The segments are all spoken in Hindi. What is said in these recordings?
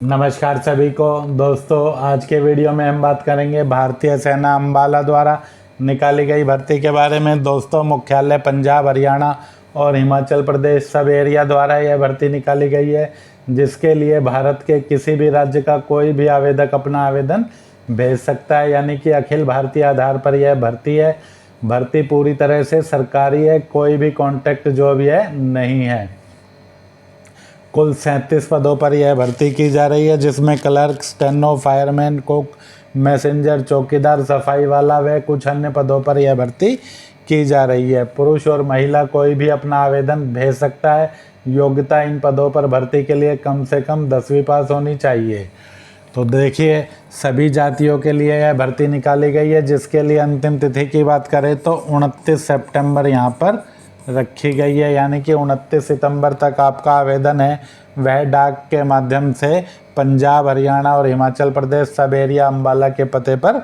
नमस्कार सभी को दोस्तों, आज के वीडियो में हम बात करेंगे भारतीय सेना अम्बाला द्वारा निकाली गई भर्ती के बारे में। दोस्तों, मुख्यालय पंजाब, हरियाणा और हिमाचल प्रदेश सब एरिया द्वारा यह भर्ती निकाली गई है, जिसके लिए भारत के किसी भी राज्य का कोई भी आवेदक अपना आवेदन भेज सकता है। यानी कि अखिल भारतीय आधार पर यह भर्ती है। भर्ती पूरी तरह से सरकारी है, कोई भी कॉन्ट्रैक्ट जो भी है नहीं है। कुल 37 पदों पर यह भर्ती की जा रही है, जिसमें clerk, steno, fireman, cook, messenger, चौकीदार, सफाई वाला व कुछ अन्य पदों पर यह भर्ती की जा रही है। पुरुष और महिला कोई भी अपना आवेदन भेज सकता है। योग्यता: इन पदों पर भर्ती के लिए कम से कम 10वीं पास होनी चाहिए। तो देखिए, सभी जातियों के लिए यह भर्ती निकाली गई है, जिसके लिए अंतिम तिथि की बात करें तो 29 सितंबर यहाँ पर रखी गई है। यानी कि 29 सितंबर तक आपका आवेदन है वह डाक के माध्यम से पंजाब, हरियाणा और हिमाचल प्रदेश सब एरिया अम्बाला के पते पर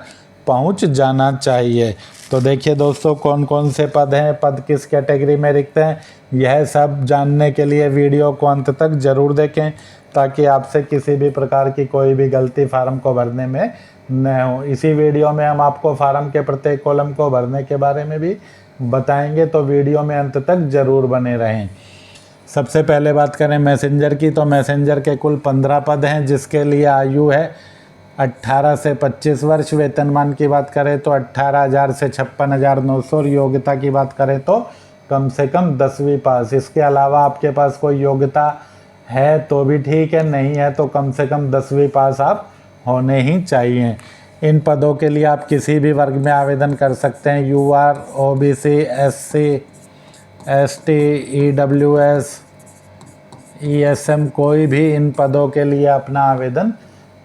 पहुंच जाना चाहिए। तो देखिए दोस्तों, कौन कौन से पद हैं, पद किस कैटेगरी में रिक्त हैं, यह सब जानने के लिए वीडियो को अंत तक ज़रूर देखें, ताकि आपसे किसी भी प्रकार की कोई भी गलती फार्म को भरने में न हो। इसी वीडियो में हम आपको फार्म के प्रत्येक कॉलम को भरने के बारे में भी बताएंगे, तो वीडियो में अंत तक ज़रूर बने रहें। सबसे पहले बात करें मैसेंजर की, तो मैसेंजर के कुल 15 पद हैं, जिसके लिए आयु है 18 से 25 वर्ष। वेतनमान की बात करें तो 18,000 से 56,900 और योग्यता की बात करें तो कम से कम 10वीं पास। इसके अलावा आपके पास कोई योग्यता है तो भी ठीक है, नहीं है तो कम से कम 10वीं पास आप होने ही चाहिए। इन पदों के लिए आप किसी भी वर्ग में आवेदन कर सकते हैं। UR, OBC, SC, ST, EWS, ESM, कोई भी इन पदों के लिए अपना आवेदन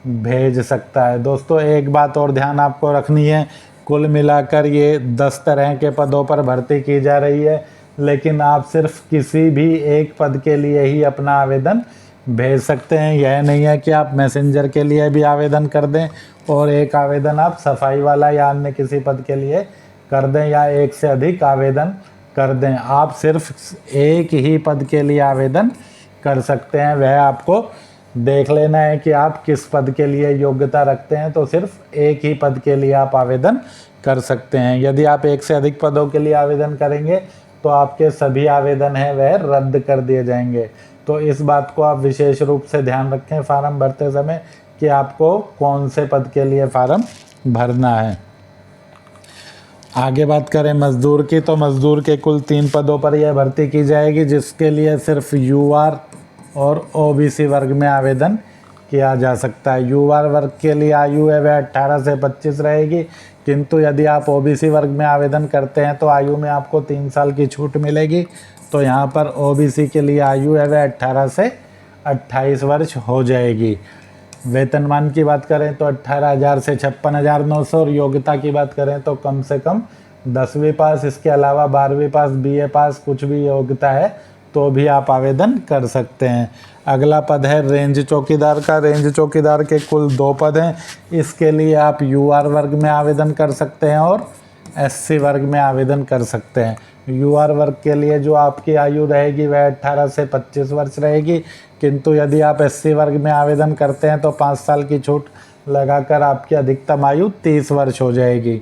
भेज सकता है। दोस्तों, एक बात और ध्यान आपको रखनी है, कुल मिलाकर ये 10 तरह के पदों पर भर्ती की जा रही है, लेकिन आप सिर्फ किसी भी एक पद के लिए ही अपना आवेदन भेज सकते हैं। यह नहीं है कि आप मैसेंजर के लिए भी आवेदन कर दें और एक आवेदन आप सफाई वाला या अन्य किसी पद के लिए कर दें, या एक से अधिक आवेदन कर दें। आप सिर्फ एक ही पद के लिए आवेदन कर सकते हैं। वह आपको देख लेना है कि आप किस पद के लिए योग्यता रखते हैं, तो सिर्फ एक ही पद के लिए आप आवेदन कर सकते हैं। यदि आप एक से अधिक पदों के लिए आवेदन करेंगे तो आपके सभी आवेदन हैं वह रद्द कर दिए जाएंगे। तो इस बात को आप विशेष रूप से ध्यान रखें फार्म भरते समय कि आपको कौन से पद के लिए फार्म भरना है। आगे बात करें मजदूर की, तो मजदूर के कुल 3 पदों पर यह भर्ती की जाएगी, जिसके लिए सिर्फ यूआर और ओबीसी वर्ग में आवेदन किया जा सकता है। यूआर वर्ग के लिए आयु है वह 18 से 25 रहेगी, किंतु यदि आप ओबीसी वर्ग में आवेदन करते हैं तो आयु में आपको 3 साल की छूट मिलेगी। तो यहाँ पर ओबीसी के लिए आयु है वह 18 से 28 वर्ष हो जाएगी। वेतनमान की बात करें तो 18,000 से 56,900 और योग्यता की बात करें तो कम से कम 10वीं पास। इसके अलावा 12वीं पास, बीए पास, कुछ भी योग्यता है तो भी आप आवेदन कर सकते हैं। अगला पद है रेंज चौकीदार का। रेंज चौकीदार के कुल 2 पद हैं। इसके लिए आप यूआर वर्ग में आवेदन कर सकते हैं और एससी वर्ग में आवेदन कर सकते हैं। यूआर वर्ग के लिए जो आपकी आयु रहेगी वह 18 से 25 वर्ष रहेगी, किंतु यदि आप एससी वर्ग में आवेदन करते हैं तो 5 साल की छूट लगाकर आपकी अधिकतम आयु 30 वर्ष हो जाएगी।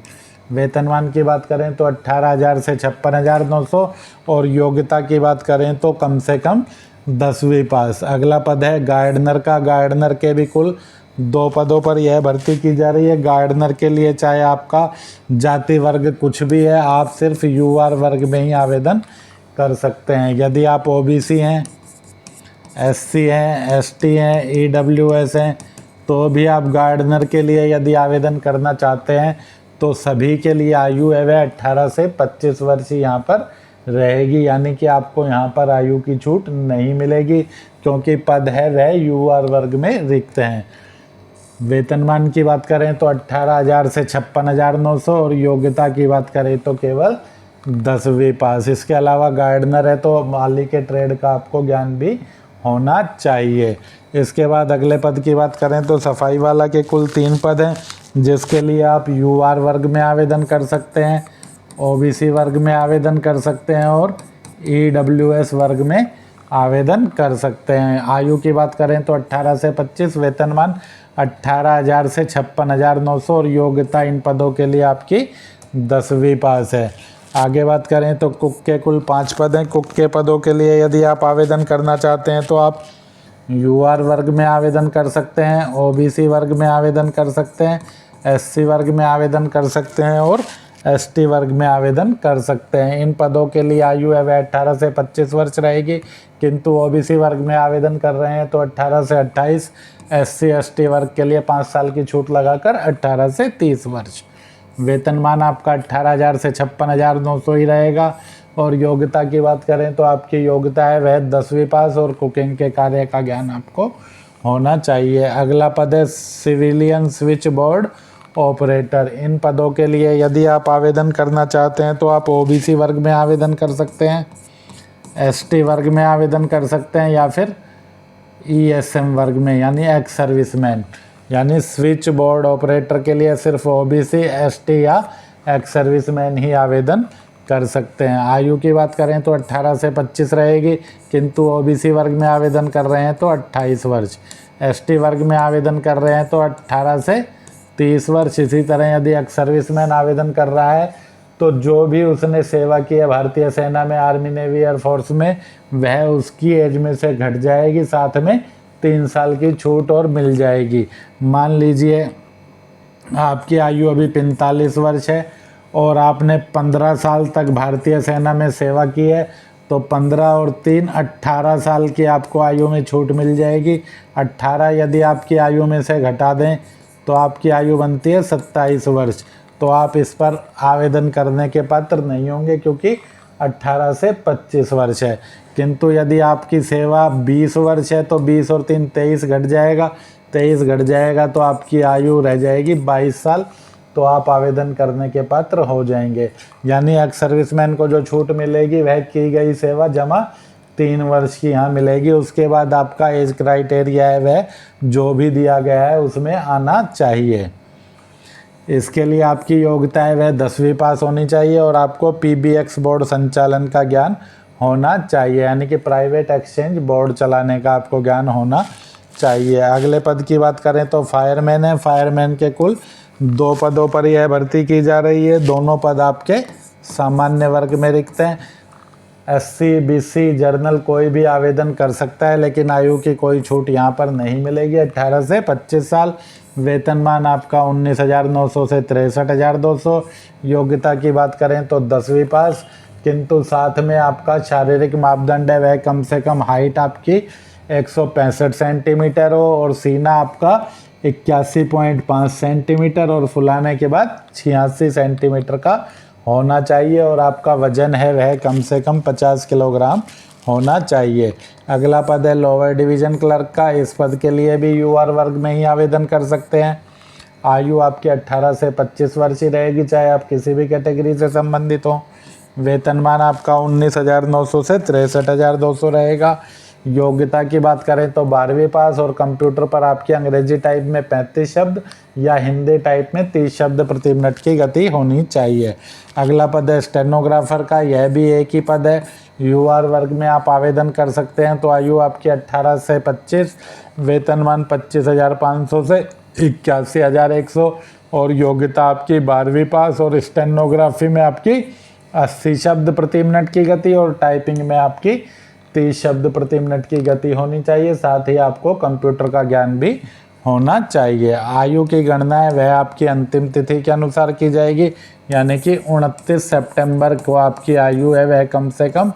वेतनमान की बात करें तो 18,000 से 56,900 और योग्यता की बात करें तो कम से कम 10वीं पास। अगला पद है गार्डनर का। गार्डनर के भी कुल 2 पदों पर यह भर्ती की जा रही है। गार्डनर के लिए चाहे आपका जाति वर्ग कुछ भी है, आप सिर्फ यूआर वर्ग में ही आवेदन कर सकते हैं। यदि आप ओबीसी हैं, एससी हैं, एसटी हैं, ईडब्ल्यूएस हैं, तो भी आप गार्डनर के लिए यदि आवेदन करना चाहते हैं तो सभी के लिए आयु है वह 18 से 25 वर्ष यहाँ पर रहेगी। यानी कि आपको यहाँ पर आयु की छूट नहीं मिलेगी, क्योंकि पद है वह यूआर वर्ग में रिक्त हैं। वेतनमान की बात करें तो 18,000 से 56,900 और योग्यता की बात करें तो केवल 10वीं पास। इसके अलावा गार्डनर है तो माली के ट्रेड का आपको ज्ञान भी होना चाहिए। इसके बाद अगले पद की बात करें तो सफाई वाला के कुल 3 पद हैं, जिसके लिए आप यूआर वर्ग में आवेदन कर सकते हैं, ओबीसी वर्ग में आवेदन कर सकते हैं और ईडब्ल्यूएस वर्ग में आवेदन कर सकते हैं। आयु की बात करें तो 18 से 25, वेतनमान 18,000 से 56,900 और योग्यता इन पदों के लिए आपकी 10वीं पास है। आगे बात करें तो कुक के कुल 5 पद हैं। कुक के पदों के लिए यदि आप आवेदन करना चाहते हैं तो आप यूआर वर्ग में आवेदन कर सकते हैं, ओबीसी वर्ग में आवेदन कर सकते हैं, एससी वर्ग में आवेदन कर सकते हैं और एसटी वर्ग में आवेदन कर सकते हैं। इन पदों के लिए आयु है वह 18 से 25 वर्ष रहेगी, किंतु ओबीसी वर्ग में आवेदन कर रहे हैं तो 18 से 28, एससी एसटी वर्ग के लिए 5 साल की छूट लगाकर 18 से 30 वर्ष। वेतनमान आपका 18,000 से 56,900 ही रहेगा। और योग्यता की बात करें तो आपकी योग्यता है वह 10वीं पास और कुकिंग के कार्य का ज्ञान आपको होना चाहिए। अगला पद है सिविलियन स्विच बोर्ड ऑपरेटर। इन पदों के लिए यदि आप आवेदन करना चाहते हैं तो आप ओबीसी वर्ग में आवेदन कर सकते हैं, एसटी वर्ग में आवेदन कर सकते हैं या फिर ईएसएम वर्ग में यानी एक्स सर्विसमैन। यानी स्विच बोर्ड ऑपरेटर के लिए सिर्फ ओबीसी, एसटी या एक्स सर्विसमैन ही आवेदन कर सकते हैं। आयु की बात करें तो 18 से 25 रहेगी, किंतु ओबीसी वर्ग में आवेदन कर रहे हैं तो 28 वर्ष, एसटी वर्ग में आवेदन कर रहे हैं तो 18 से 30 वर्ष। इसी तरह यदि एक्स सर्विसमैन आवेदन कर रहा है तो जो भी उसने सेवा की है भारतीय सेना में, आर्मी, नेवी, एयरफोर्स में, वह उसकी एज में से घट जाएगी, साथ में 3 साल की छूट और मिल जाएगी। मान लीजिए आपकी आयु अभी 45 वर्ष है और आपने 15 साल तक भारतीय सेना में सेवा की है तो 15 और 3 18 साल की आपको आयु में छूट मिल जाएगी। 18 यदि आपकी आयु में से घटा दें तो आपकी आयु बनती है 27 वर्ष। तो आप इस पर आवेदन करने के पात्र नहीं होंगे क्योंकि 18 से 25 वर्ष है। किंतु यदि आपकी सेवा 20 वर्ष है तो 20 और 3 23 घट जाएगा, 23 घट जाएगा तो आपकी आयु रह जाएगी 22 साल, तो आप आवेदन करने के पात्र हो जाएंगे। यानी एक्स सर्विसमैन को जो छूट मिलेगी वह की गई सेवा जमा 3 वर्ष की यहाँ मिलेगी। उसके बाद आपका एज क्राइटेरिया है वह जो भी दिया गया है उसमें आना चाहिए। इसके लिए आपकी योग्यता है वह 10वीं पास होनी चाहिए और आपको पीबीएक्स बोर्ड संचालन का ज्ञान होना चाहिए, यानी कि प्राइवेट एक्सचेंज बोर्ड चलाने का आपको ज्ञान होना चाहिए। अगले पद की बात करें तो फायरमैन है। फायरमैन के कुल 2 पदों पर यह भर्ती की जा रही है। दोनों पद आपके सामान्य वर्ग में रिक्त हैं। एससी, बीसी, जर्नल कोई भी आवेदन कर सकता है, लेकिन आयु की कोई छूट यहाँ पर नहीं मिलेगी। 18 से 25 साल। वेतनमान आपका 19,900 से 63,200। योग्यता की बात करें तो 10वीं पास, किंतु साथ में आपका शारीरिक मापदंड है वह कम से कम हाइट आपकी 165 सेंटीमीटर हो और सीना आपका 81.5 सेंटीमीटर और फुलाने के बाद 86 सेंटीमीटर का होना चाहिए और आपका वजन है वह कम से कम 50 किलोग्राम होना चाहिए। अगला पद है लोअर डिवीज़न क्लर्क का। इस पद के लिए भी यूआर वर्ग में ही आवेदन कर सकते हैं। आयु आपकी 18 से 25 वर्ष ही रहेगी, चाहे आप किसी भी कैटेगरी से संबंधित हो। वेतनमान आपका 19,900 से 63,200 रहेगा। योग्यता की बात करें तो 12वीं पास और कंप्यूटर पर आपकी अंग्रेजी टाइप में 35 शब्द या हिंदी टाइप में 30 शब्द प्रति मिनट की गति होनी चाहिए। अगला पद है स्टेनोग्राफर का। यह भी एक ही पद है। यूआर वर्ग में आप आवेदन कर सकते हैं। तो आयु आपकी 18 से 25, वेतनमान 25,500 से 81,100 और योग्यता आपकी 12वीं पास और स्टेनोग्राफी में आपकी 80 शब्द प्रति मिनट की गति और टाइपिंग में आपकी 30 शब्द प्रति मिनट की गति होनी चाहिए। साथ ही आपको कंप्यूटर का ज्ञान भी होना चाहिए। आयु की गणना है वह आपकी अंतिम तिथि के अनुसार की जाएगी, यानी कि 29 सितंबर को आपकी आयु है वह कम से कम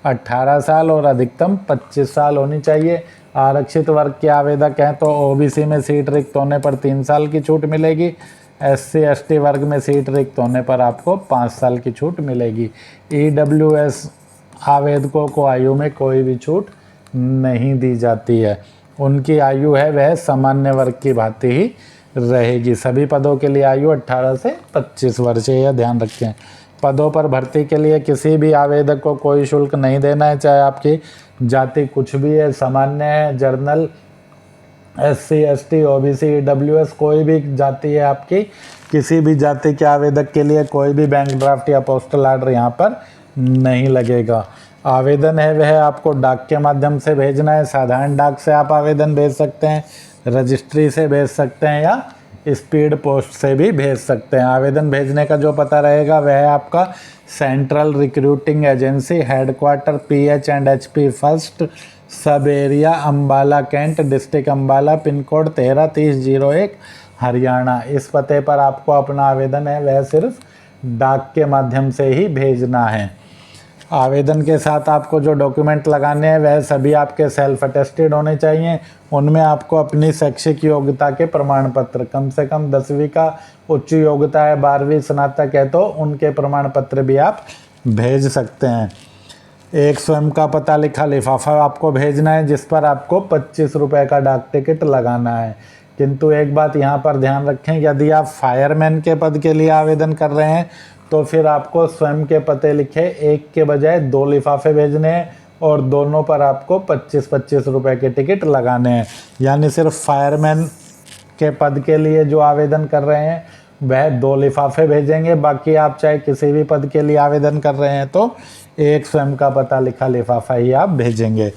18 साल और अधिकतम 25 साल होनी चाहिए। आरक्षित वर्ग के आवेदक हैं तो ओबीसी में सीट रिक्त होने पर 3 साल की छूट मिलेगी। एससी एसटी वर्ग में सीट रिक्त होने पर आपको 5 साल की छूट मिलेगी। ईडब्ल्यूएस आवेदकों को आयु में कोई भी छूट नहीं दी जाती है। उनकी आयु है वह सामान्य वर्ग की भांति ही रहेगी। सभी पदों के लिए आयु 18 से 25 वर्ष है, यह ध्यान रखें। पदों पर भर्ती के लिए किसी भी आवेदक को कोई शुल्क नहीं देना है, चाहे आपकी जाति कुछ भी है, सामान्य है, journal, SC ST, OBC, EWS, कोई भी जाति है आपकी, किसी भी जाति के आवेदक के लिए कोई भी बैंक ड्राफ्ट या पोस्टल आर्डर यहाँ पर नहीं लगेगा। आवेदन है वह आपको डाक के माध्यम से भेजना है। साधारण डाक से आप आवेदन भेज सकते हैं, रजिस्ट्री से भेज सकते हैं या स्पीड पोस्ट से भी भेज सकते हैं। आवेदन भेजने का जो पता रहेगा वह है आपका central recruiting agency, headquarter PH&HP first सब area, Ambala cantt, district Ambala, pin code 133001 Haryana. इस पते पर आपको अपना आवेदन है वह सिर्फ डाक के माध्यम से ही भेजना है। आवेदन के साथ आपको जो डॉक्यूमेंट लगाने हैं वह सभी आपके सेल्फ अटेस्टेड होने चाहिए। उनमें आपको अपनी शैक्षिक योग्यता के प्रमाण पत्र, कम से कम 10वीं का उच्च योग्यता है, 12वीं स्नातक है तो उनके प्रमाण पत्र भी आप भेज सकते हैं। एक स्वयं का पता लिखा लिफाफा आपको भेजना है जिस पर आपको 25 रुपये का डाक टिकट लगाना है। किंतु एक बात यहाँ पर ध्यान रखें, यदि आप फायरमैन के पद के लिए आवेदन कर रहे हैं तो फिर आपको स्वयं के पते लिखे एक के बजाय 2 लिफाफे भेजने हैं और दोनों पर आपको 25-25 रुपये के टिकट लगाने हैं। यानी सिर्फ फायरमैन के पद के लिए जो आवेदन कर रहे हैं वह 2 लिफाफे भेजेंगे, बाकी आप चाहे किसी भी पद के लिए आवेदन कर रहे हैं तो एक स्वयं का पता लिखा लिफाफा ही आप भेजेंगे।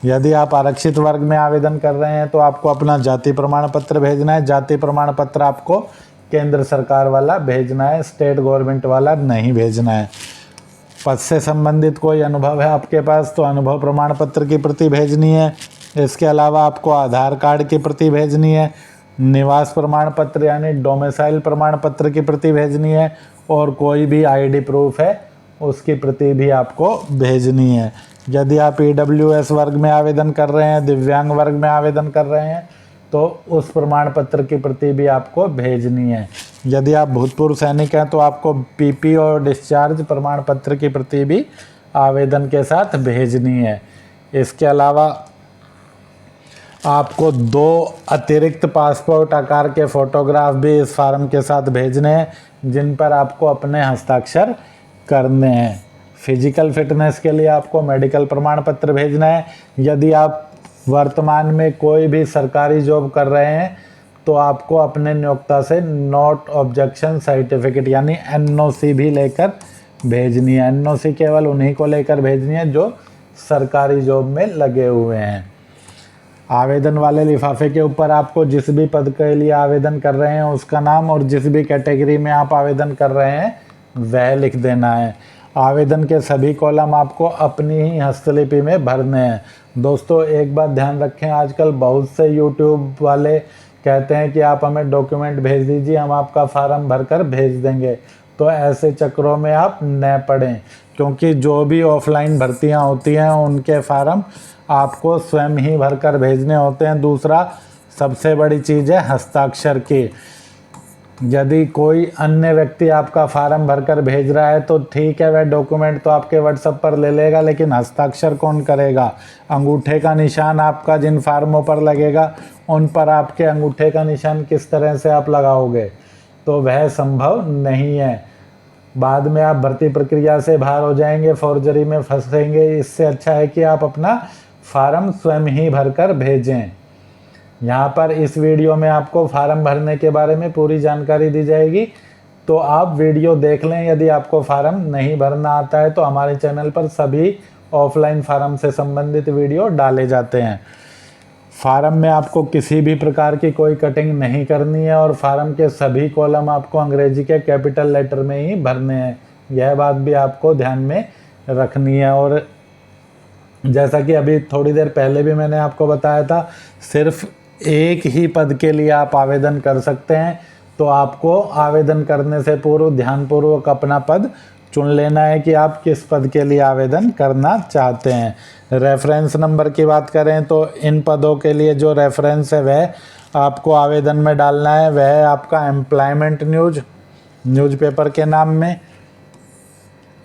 यदि आप आरक्षित वर्ग में आवेदन कर रहे हैं तो आपको अपना जाति प्रमाण पत्र भेजना है। जाति प्रमाण पत्र आपको केंद्र सरकार वाला भेजना है, स्टेट गवर्नमेंट वाला नहीं भेजना है। पद से संबंधित कोई अनुभव है आपके पास तो अनुभव प्रमाण पत्र की प्रति भेजनी है। इसके अलावा आपको आधार कार्ड की प्रति भेजनी है, निवास प्रमाण पत्र यानी डोमिसाइल प्रमाण पत्र की प्रति भेजनी है और कोई भी ID प्रूफ है उसकी प्रति भी आपको भेजनी है। यदि आप EWS वर्ग में आवेदन कर रहे हैं, दिव्यांग वर्ग में आवेदन कर रहे हैं तो उस प्रमाण पत्र की प्रति भी आपको भेजनी है। यदि आप भूतपूर्व सैनिक हैं तो आपको PP और डिस्चार्ज प्रमाण पत्र की प्रति भी आवेदन के साथ भेजनी है। इसके अलावा आपको 2 अतिरिक्त पासपोर्ट आकार के फोटोग्राफ भी इस फार्म के साथ भेजने हैं जिन पर आपको अपने हस्ताक्षर करने हैं। फिजिकल फिटनेस के लिए आपको मेडिकल प्रमाण पत्र भेजना है। यदि आप वर्तमान में कोई भी सरकारी जॉब कर रहे हैं तो आपको अपने नियोक्ता से नॉट ऑब्जेक्शन सर्टिफिकेट यानी NOC भी लेकर भेजनी है। NOC केवल उन्हीं को लेकर भेजनी है जो सरकारी जॉब में लगे हुए हैं। आवेदन वाले लिफाफे के ऊपर आपको जिस भी पद के लिए आवेदन कर रहे हैं उसका नाम और जिस भी कैटेगरी में आप आवेदन कर रहे हैं वह लिख देना है। आवेदन के सभी कॉलम आपको अपनी ही हस्तलिपि में भरने हैं। दोस्तों एक बात ध्यान रखें, आजकल बहुत से YouTube वाले कहते हैं कि आप हमें डॉक्यूमेंट भेज दीजिए, हम आपका फार्म भरकर भेज देंगे। तो ऐसे चक्रों में आप न पड़ें, क्योंकि जो भी ऑफलाइन भर्तियां होती हैं उनके फार्म आपको स्वयं ही भरकर भेजने होते हैं। दूसरा सबसे बड़ी चीज़ है हस्ताक्षर की। यदि कोई अन्य व्यक्ति आपका फार्म भरकर भेज रहा है तो ठीक है, वह डॉक्यूमेंट तो आपके व्हाट्सएप पर ले लेगा, लेकिन हस्ताक्षर कौन करेगा? अंगूठे का निशान आपका जिन फार्मों पर लगेगा उन पर आपके अंगूठे का निशान किस तरह से आप लगाओगे? तो वह संभव नहीं है। बाद में आप भर्ती प्रक्रिया से बाहर हो जाएंगे, फॉर्जरी में फंसेंगे। इससे अच्छा है कि आप अपना फार्म स्वयं ही भरकर भेजें। यहाँ पर इस वीडियो में आपको फार्म भरने के बारे में पूरी जानकारी दी जाएगी, तो आप वीडियो देख लें। यदि आपको फार्म नहीं भरना आता है तो हमारे चैनल पर सभी ऑफलाइन फार्म से संबंधित वीडियो डाले जाते हैं। फार्म में आपको किसी भी प्रकार की कोई कटिंग नहीं करनी है और फार्म के सभी कॉलम आपको अंग्रेजी के कैपिटल लेटर में ही भरने हैं। यह बात भी आपको ध्यान में रखनी है। और जैसा कि अभी थोड़ी देर पहले भी मैंने आपको बताया था, सिर्फ एक ही पद के लिए आप आवेदन कर सकते हैं। तो आपको आवेदन करने से पूर्व ध्यानपूर्वक अपना पद चुन लेना है कि आप किस पद के लिए आवेदन करना चाहते हैं। रेफरेंस नंबर की बात करें तो इन पदों के लिए जो रेफरेंस है वह आपको आवेदन में डालना है। वह है आपका एम्प्लॉयमेंट न्यूज़पेपर के नाम में,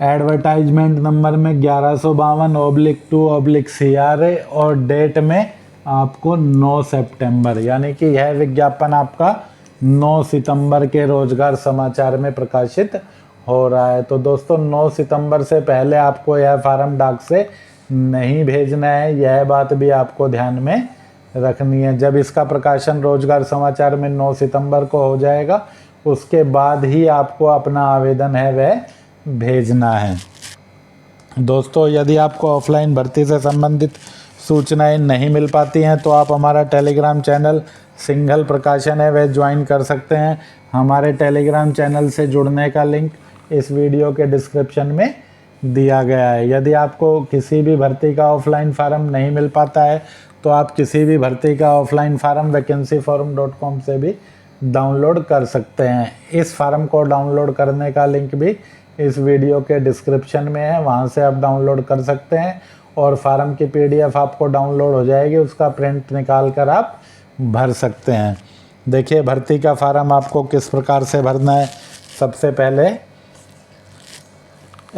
एडवर्टाइजमेंट नंबर में 1152/2/CRA और डेट में आपको 9 सितंबर, यानी कि यह विज्ञापन आपका 9 सितंबर के रोजगार समाचार में प्रकाशित हो रहा है। तो दोस्तों 9 सितंबर से पहले आपको यह फार्म डाक से नहीं भेजना है। यह बात भी आपको ध्यान में रखनी है। जब इसका प्रकाशन रोजगार समाचार में 9 सितंबर को हो जाएगा उसके बाद ही आपको अपना आवेदन है वह भेजना है। दोस्तों यदि आपको ऑफलाइन भर्ती से संबंधित सूचनाएं नहीं मिल पाती हैं तो आप हमारा टेलीग्राम चैनल सिंघल प्रकाशन है वह ज्वाइन कर सकते हैं। हमारे टेलीग्राम चैनल से जुड़ने का लिंक इस वीडियो के डिस्क्रिप्शन में दिया गया है। यदि आपको किसी भी भर्ती का ऑफलाइन फार्म नहीं मिल पाता है तो आप किसी भी भर्ती का ऑफलाइन फार्म vacancyforum.com से भी डाउनलोड कर सकते हैं। इस फार्म को डाउनलोड करने का लिंक भी इस वीडियो के डिस्क्रिप्शन में है, वहां से आप डाउनलोड कर सकते हैं और फार्म की PDF आपको डाउनलोड हो जाएगी, उसका प्रिंट निकाल कर आप भर सकते हैं। देखिए भर्ती का फार्म आपको किस प्रकार से भरना है। सबसे पहले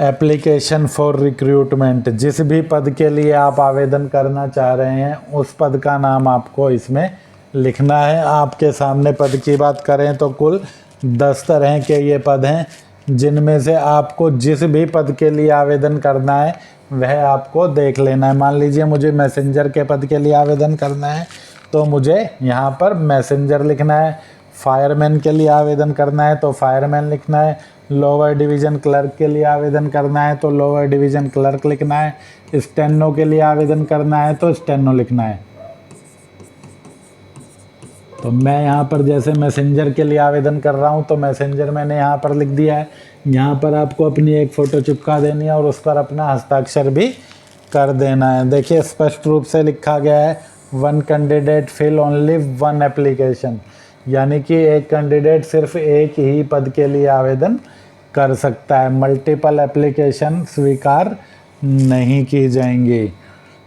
एप्लीकेशन फॉर रिक्रूटमेंट, जिस भी पद के लिए आप आवेदन करना चाह रहे हैं उस पद का नाम आपको इसमें लिखना है। आपके सामने पद की बात करें तो कुल 10 तरह के ये पद हैं, जिनमें से आपको जिस भी पद के लिए आवेदन करना है वह आपको देख लेना है। मान लीजिए मुझे मैसेंजर के पद के लिए आवेदन करना है तो मुझे यहाँ पर मैसेंजर लिखना है। फायरमैन के लिए आवेदन करना है तो फायरमैन लिखना है। लोअर डिवीज़न क्लर्क के लिए आवेदन करना है तो लोअर डिवीज़न क्लर्क लिखना है। स्टेनो के लिए आवेदन करना है तो स्टेनो लिखना है। तो मैं यहाँ पर जैसे मैसेंजर के लिए आवेदन कर रहा हूँ तो मैसेंजर मैंने यहाँ पर लिख दिया है। यहाँ पर आपको अपनी एक फ़ोटो चिपका देनी है और उस पर अपना हस्ताक्षर भी कर देना है। देखिए स्पष्ट रूप से लिखा गया है 1 कैंडिडेट फिल ओनली 1 एप्लीकेशन, यानी कि एक कैंडिडेट सिर्फ एक ही पद के लिए आवेदन कर सकता है। मल्टीपल एप्लीकेशन स्वीकार नहीं की जाएंगी।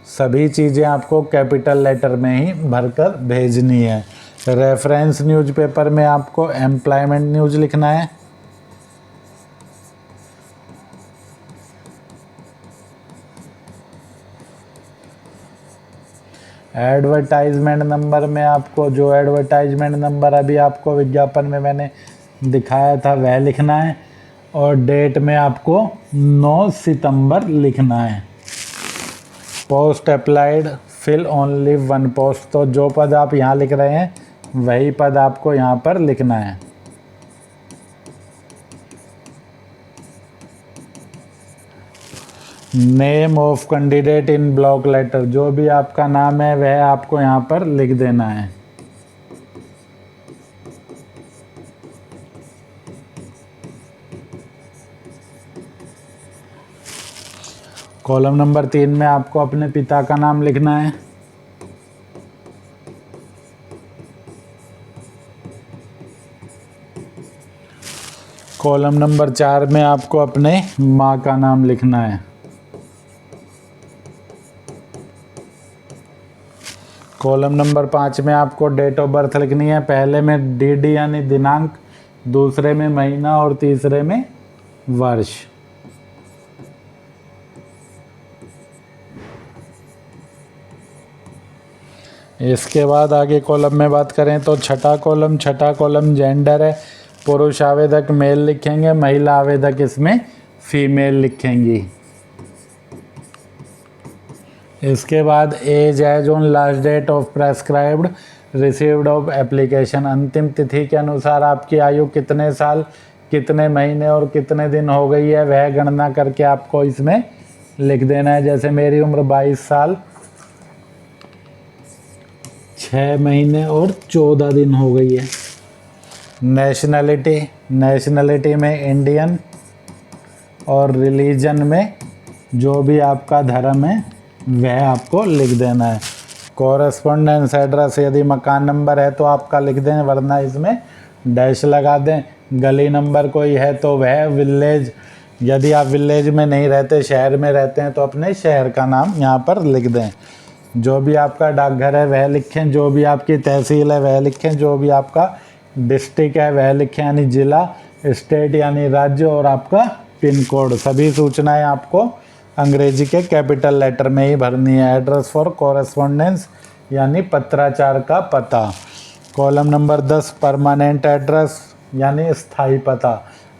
सभी चीज़ें आपको कैपिटल लेटर में ही भरकर भेजनी है। रेफरेंस न्यूज़पेपर में आपको एम्प्लॉयमेंट न्यूज़ लिखना है। एडवर्टाइजमेंट नंबर में आपको जो एडवर्टाइजमेंट नंबर अभी आपको विज्ञापन में मैंने दिखाया था वह लिखना है। और डेट में आपको 9 सितंबर लिखना है। Post applied fill only 1 post, तो जो पद आप यहाँ लिख रहे हैं वही पद आपको यहाँ पर लिखना है। Name of candidate in block letter, जो भी आपका नाम है वह आपको यहाँ पर लिख देना है। कॉलम नंबर 3 में आपको अपने पिता का नाम लिखना है। कॉलम नंबर 4 में आपको अपने माँ का नाम लिखना है। कॉलम नंबर 5 में आपको डेट ऑफ बर्थ लिखनी है। पहले में DD यानी दिनांक, दूसरे में महीना और तीसरे में वर्ष। इसके बाद आगे कॉलम में बात करें तो छठा कॉलम जेंडर है। पुरुष आवेदक मेल लिखेंगे, महिला आवेदक इसमें फीमेल लिखेंगी। इसके बाद age on last date of prescribed received of application, अंतिम तिथि के अनुसार आपकी आयु कितने साल, कितने महीने और कितने दिन हो गई है वह गणना करके आपको इसमें लिख देना है। जैसे मेरी उम्र 22 साल 6 महीने और 14 दिन हो गई है। नेशनलिटी में इंडियन और रिलीजन में जो भी आपका धर्म है वह आपको लिख देना है। कॉरेस्पोंडेंस एड्रेस, यदि मकान नंबर है तो आपका लिख दें, वरना इसमें डैश लगा दें। गली नंबर कोई है तो वह विलेज, यदि आप विलेज में नहीं रहते शहर में रहते हैं तो अपने शहर का नाम यहाँ पर लिख दें। जो भी आपका डाकघर है वह लिखें, जो भी आपकी तहसील है वह लिखें, जो भी आपका डिस्ट्रिक्ट है वह लिखें, यानी ज़िला, स्टेट यानी राज्य और आपका पिन कोड। सभी सूचनाएं आपको अंग्रेजी के कैपिटल लेटर में ही भरनी है। एड्रेस फॉर कॉरेस्पॉन्डेंस यानी पत्राचार का पता। कॉलम नंबर 10 परमानेंट एड्रेस यानी स्थायी पता।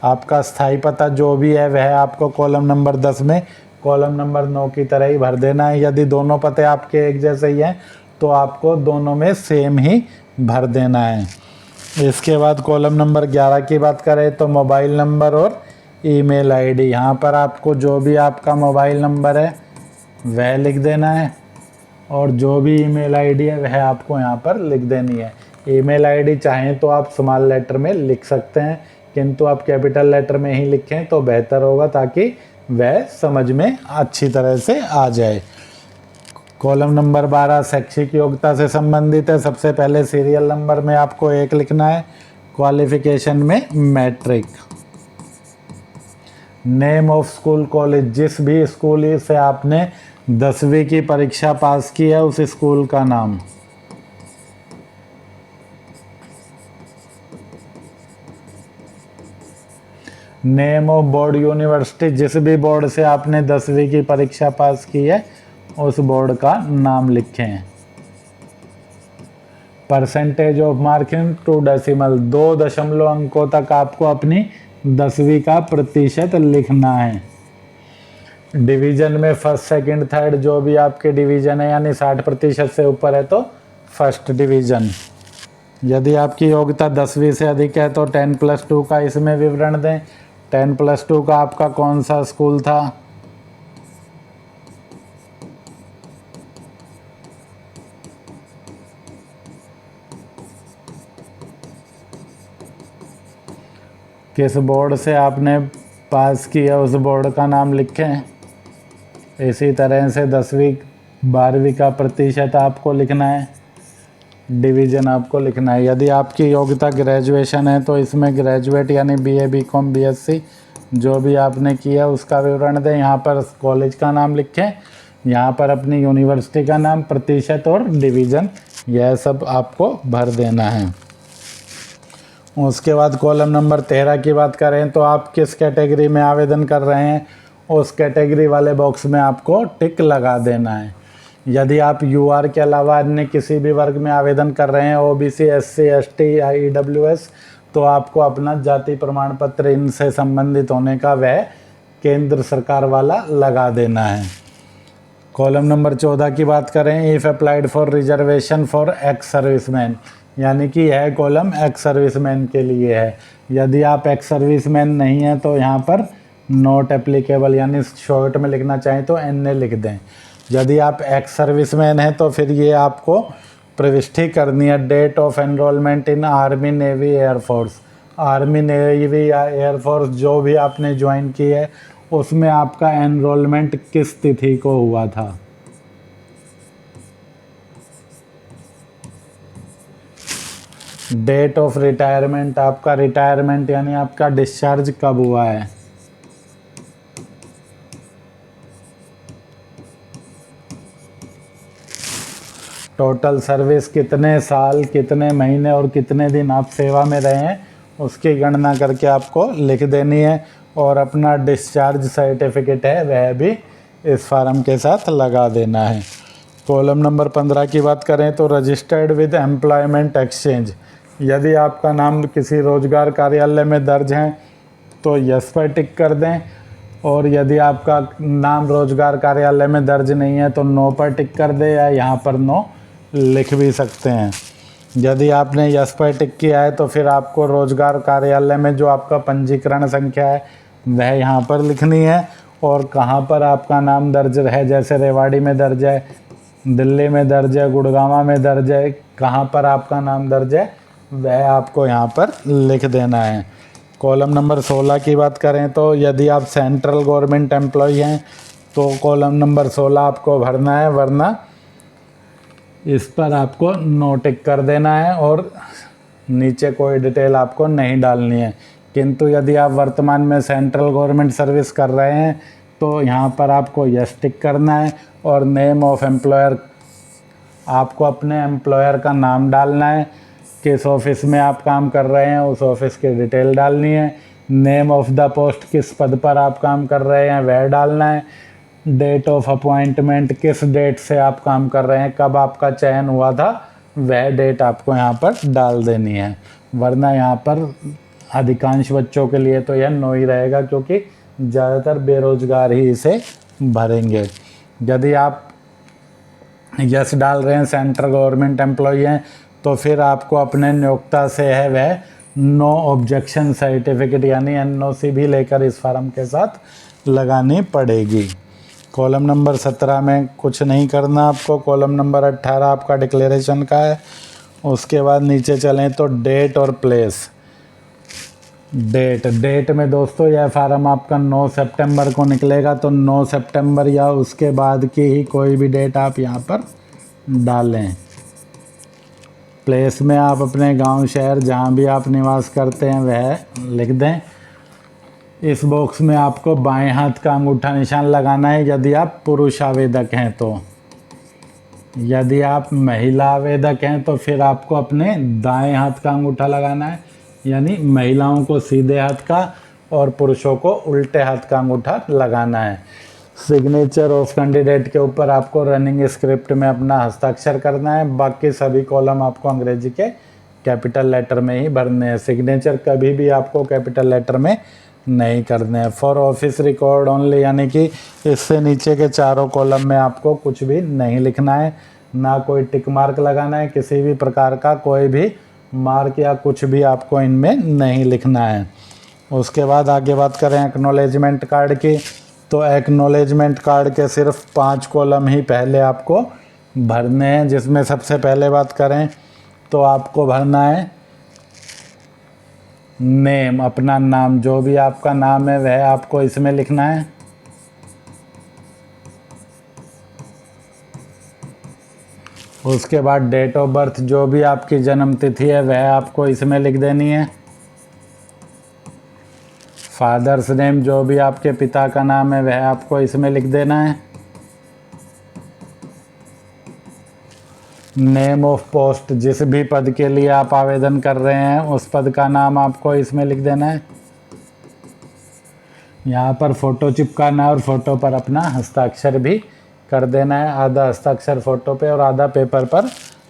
आपका स्थायी पता जो भी है वह आपको कॉलम नंबर 10 में कॉलम नंबर 9 की तरह ही भर देना है। यदि दोनों पते आपके एक जैसे ही हैं तो आपको दोनों में सेम ही भर देना है। इसके बाद कॉलम नंबर 11 की बात करें तो मोबाइल नंबर और ईमेल आईडी, यहाँ पर आपको जो भी आपका मोबाइल नंबर है वह लिख देना है और जो भी ईमेल आईडी है वह आपको यहाँ पर लिख देनी है। ईमेल आईडी चाहें तो आप स्मॉल लेटर में लिख सकते हैं, किंतु आप कैपिटल लेटर में ही लिखें तो बेहतर होगा ताकि वह समझ में अच्छी तरह से आ जाए। कॉलम नंबर 12 शैक्षिक योग्यता से संबंधित है। सबसे पहले सीरियल नंबर में आपको 1 लिखना है, क्वालिफिकेशन में matric. Name of school college, जिस भी स्कूल से आपने 10वीं की परीक्षा पास की है उस स्कूल का नाम। नेम ऑफ बोर्ड यूनिवर्सिटी, जिस भी बोर्ड से आपने 10वीं की परीक्षा पास की है उस बोर्ड का नाम लिखें। परसेंटेज ऑफ मार्किंग 2 डेसिमल, 2 दशमलव अंकों तक आपको अपनी 10वीं का प्रतिशत लिखना है। डिवीजन में फर्स्ट सेकंड थर्ड जो भी आपके डिवीजन है यानी 60% से ऊपर है तो फर्स्ट डिवीजन। यदि आपकी योग्यता 10वीं से अधिक है तो 10+2 का इसमें विवरण दें। 10+2 का आपका कौन सा स्कूल था? किस बोर्ड से आपने पास किया उस बोर्ड का नाम लिखें। इसी तरह से 10वीं 12वीं का प्रतिशत आपको लिखना है, डिवीज़न आपको लिखना है। यदि आपकी योग्यता ग्रेजुएशन है तो इसमें ग्रेजुएट यानी BA BCom BSc जो भी आपने किया उसका विवरण दें। यहाँ पर कॉलेज का नाम लिखें, यहाँ पर अपनी यूनिवर्सिटी का नाम, प्रतिशत और डिवीज़न, यह सब आपको भर देना है। उसके बाद कॉलम नंबर 13 की बात करें तो आप किस कैटेगरी में आवेदन कर रहे हैं उस कैटेगरी वाले बॉक्स में आपको टिक लगा देना है। यदि आप UR के अलावा अन्य किसी भी वर्ग में आवेदन कर रहे हैं OBC SC ST EWS तो आपको अपना जाति प्रमाण पत्र इनसे संबंधित होने का वह केंद्र सरकार वाला लगा देना है। कॉलम नंबर 14 की बात करें, if applied for reservation for ex serviceman, यानी कि यह कॉलम एक्स सर्विसमैन के लिए है। यदि आप एक्स सर्विसमैन नहीं हैं तो यहाँ पर नॉट एप्लीकेबल यानी शॉर्ट में लिखना चाहें तो NA लिख दें। यदि आप एक्स सर्विसमैन हैं तो फिर ये आपको प्रविष्टि करनी है। Date of enrolment in army navy air force, army navy या एयरफोर्स जो भी आपने ज्वाइन की है उसमें आपका एनरोलमेंट किस तिथि को हुआ था। डेट ऑफ रिटायरमेंट, आपका रिटायरमेंट यानी आपका डिस्चार्ज कब हुआ है। टोटल सर्विस, कितने साल, कितने महीने और कितने दिन आप सेवा में रहे हैं उसकी गणना करके आपको लिख देनी है। और अपना डिस्चार्ज सर्टिफिकेट है वह भी इस फार्म के साथ लगा देना है। कॉलम नंबर 15 की बात करें तो रजिस्टर्ड विद एम्प्लॉयमेंट एक्सचेंज, यदि आपका नाम किसी रोजगार कार्यालय में दर्ज है तो यस पर टिक कर दें, और यदि आपका नाम रोजगार कार्यालय में दर्ज नहीं है तो नो पर टिक कर दें या यहाँ पर नो लिख भी सकते हैं। यदि आपने यस पर टिक किया है तो फिर आपको रोजगार कार्यालय में जो आपका पंजीकरण संख्या है वह यहाँ पर लिखनी है और कहाँ पर आपका नाम दर्ज है, जैसे रेवाड़ी में दर्ज है, दिल्ली में दर्ज है, गुड़गांव में दर्ज है, कहाँ पर आपका नाम दर्ज है वह आपको यहाँ पर लिख देना है। कॉलम नंबर 16 की बात करें तो यदि आप सेंट्रल गवर्नमेंट एम्प्लॉय हैं तो कॉलम नंबर 16 आपको भरना है, वरना इस पर आपको नो टिक कर देना है और नीचे कोई डिटेल आपको नहीं डालनी है। किंतु यदि आप वर्तमान में सेंट्रल गवर्नमेंट सर्विस कर रहे हैं तो यहाँ पर आपको यस टिक करना है और नेम ऑफ एम्प्लॉयर, आपको अपने एम्प्लॉयर का नाम डालना है, किस ऑफिस में आप काम कर रहे हैं उस ऑफिस की डिटेल डालनी है, नेम ऑफ द पोस्ट, किस पद पर आप काम कर रहे हैं वह डालना है, डेट ऑफ अपॉइंटमेंट, किस डेट से आप काम कर रहे हैं, कब आपका चयन हुआ था वह डेट आपको यहाँ पर डाल देनी है। वरना यहाँ पर अधिकांश बच्चों के लिए तो यह नो ही रहेगा क्योंकि ज़्यादातर बेरोजगार ही इसे भरेंगे। यदि आप यस डाल रहे हैं, सेंट्रल गवर्नमेंट एम्प्लॉय हैं, तो फिर आपको अपने नियोक्ता से है वह नो ऑब्जेक्शन सर्टिफिकेट यानी एनओसी भी लेकर इस फार्म के साथ लगानी पड़ेगी। कॉलम नंबर 17 में कुछ नहीं करना आपको। कॉलम नंबर 18 आपका डिक्लेरेशन का है। उसके बाद नीचे चलें तो डेट और प्लेस। डेट में दोस्तों यह फार्म आपका 9 सितंबर को निकलेगा, तो 9 सितंबर या उसके बाद की ही कोई भी डेट आप यहाँ पर डालें। प्लेस में आप अपने गांव शहर जहाँ भी आप निवास करते हैं वह लिख दें। इस बॉक्स में आपको बाएं हाथ का अंगूठा निशान लगाना है यदि आप पुरुष आवेदक हैं तो। यदि आप महिला आवेदक हैं तो फिर आपको अपने दाएं हाथ का अंगूठा लगाना है, यानी महिलाओं को सीधे हाथ का और पुरुषों को उल्टे हाथ का अंगूठा लगाना है। सिग्नेचर ऑफ कैंडिडेट के ऊपर आपको रनिंग स्क्रिप्ट में अपना हस्ताक्षर करना है। बाकी सभी कॉलम आपको अंग्रेजी के कैपिटल लेटर में ही भरने हैं। सिग्नेचर कभी भी आपको कैपिटल लेटर में नहीं करने हैं। फॉर ऑफिस रिकॉर्ड ओनली, यानी कि इससे नीचे के चारों कॉलम में आपको कुछ भी नहीं लिखना है, ना कोई टिक मार्क लगाना है, किसी भी प्रकार का कोई भी मार्क या कुछ भी आपको इनमें नहीं लिखना है। उसके बाद आगे बात करें एक्नॉलेजमेंट कार्ड की, तो एक्नॉलेजमेंट कार्ड के सिर्फ 5 कॉलम ही पहले आपको भरने हैं, जिसमें सबसे पहले बात करें तो आपको भरना है नेम, अपना नाम, जो भी आपका नाम है वह आपको इसमें लिखना है। उसके बाद डेट ऑफ बर्थ, जो भी आपकी जन्म तिथि है वह आपको इसमें लिख देनी है। फादर्स नेम, जो भी आपके पिता का नाम है वह आपको इसमें लिख देना है। नेम ऑफ पोस्ट, जिस भी पद के लिए आप आवेदन कर रहे हैं उस पद का नाम आपको इसमें लिख देना है। यहाँ पर फ़ोटो चिपकाना है और फ़ोटो पर अपना हस्ताक्षर भी कर देना है। आधा हस्ताक्षर फ़ोटो पे और आधा पेपर पर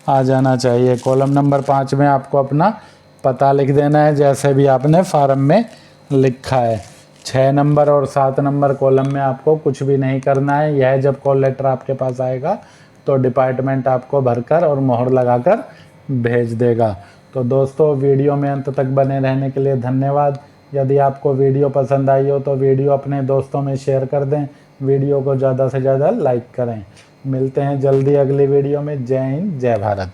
आ जाना चाहिए। कॉलम नंबर 5 में आपको अपना पता लिख देना है, जैसे भी आपने फार्म में लिखा है। 6 नंबर और 7 नंबर कॉलम में आपको कुछ भी नहीं करना है। यह जब कॉल लेटर आपके पास आएगा तो डिपार्टमेंट आपको भरकर और मोहर लगाकर भेज देगा। तो दोस्तों वीडियो में अंत तक बने रहने के लिए धन्यवाद। यदि आपको वीडियो पसंद आई हो तो वीडियो अपने दोस्तों में शेयर कर दें, वीडियो को ज़्यादा से ज़्यादा लाइक करें। मिलते हैं जल्दी अगली वीडियो में। जय हिंद, जय भारत।